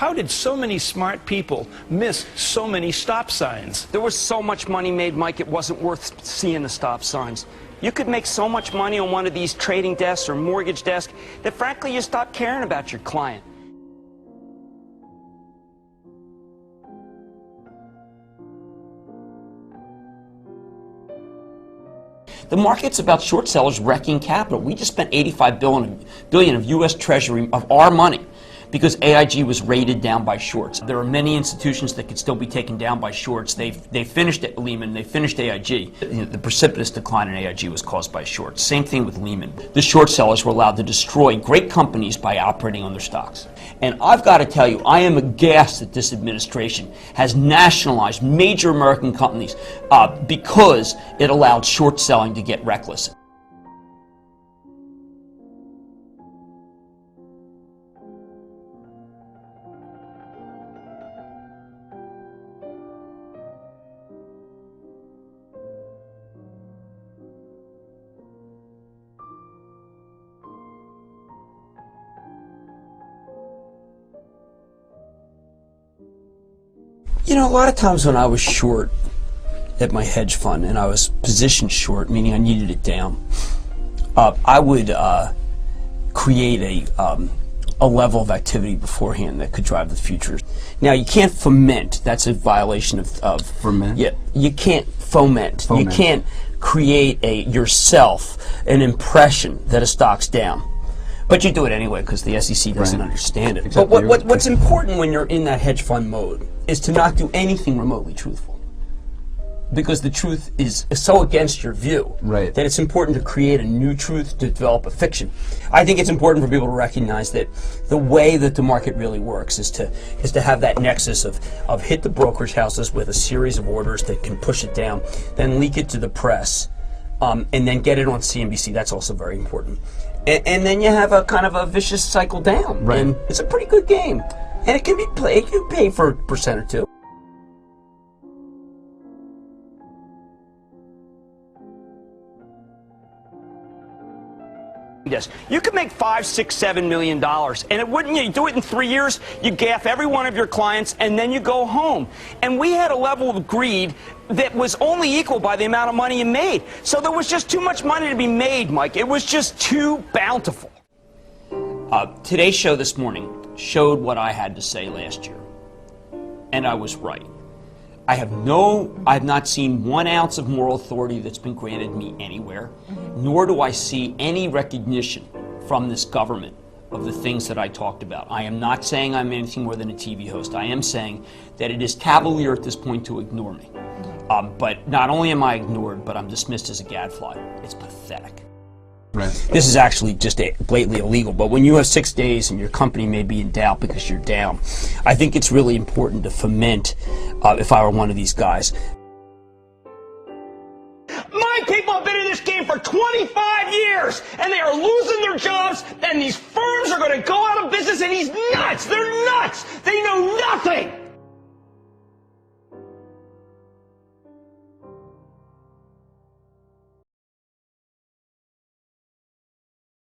How did so many smart people miss so many stop signs? There was so much money made, Mike, it wasn't worth seeing the stop signs. You could make so much money on one of these trading desks or mortgage desks that, frankly, you stop caring about your client. The market's about short sellers wrecking capital. We just spent $85 billion of U.S. Treasury of our money because AIG was rated down by shorts. There are many institutions that could still be taken down by shorts. They finished at Lehman, they finished AIG. The precipitous decline in AIG was caused by shorts. Same thing with Lehman. The short sellers were allowed to destroy great companies by operating on their stocks. And I've got to tell you, I am aghast that this administration has nationalized major American companies because it allowed short selling to get reckless. You know, a lot of times when I was short at my hedge fund and I was positioned short, meaning I needed it down, I would create a level of activity beforehand that could drive the futures. Now, you can't foment. That's a violation of Ferment? Yeah, you can't foment. You can't create yourself an impression that a stock's down. But you do it anyway because the SEC doesn't understand it. Except but what's important when you're in that hedge fund mode is to not do anything remotely truthful. Because the truth is so against your view that it's important to create a new truth, to develop a fiction. I think it's important for people to recognize that the way that the market really works is to have that nexus of hit the brokerage houses with a series of orders that can push it down, then leak it to the press, and then get it on CNBC. That's also very important. And then you have a kind of a vicious cycle down. And it's a pretty good game. And it can be played. You pay for a percent or two. You could make $5, $6, $7 million, and it wouldn't you do it in 3 years? You gaff every one of your clients, and then you go home. And we had a level of greed that was only equal by the amount of money you made. So there was just too much money to be made, Mike. It was just too bountiful. Today's show this morning showed what I had to say last year, and I was right. I have not seen 1 ounce of moral authority that's been granted me anywhere, nor do I see any recognition from this government of the things that I talked about. I am not saying I'm anything more than a TV host. I am saying that it is cavalier at this point to ignore me. But not only am I ignored, but I'm dismissed as a gadfly. It's pathetic. This is actually just blatantly illegal, but when you have 6 days and your company may be in doubt because you're down, I think it's really important to foment, if I were one of these guys. My people have been in this game for 25 years, and they are losing their jobs, and these firms are going to go out of business, and he's nuts. They're nuts. They know nothing.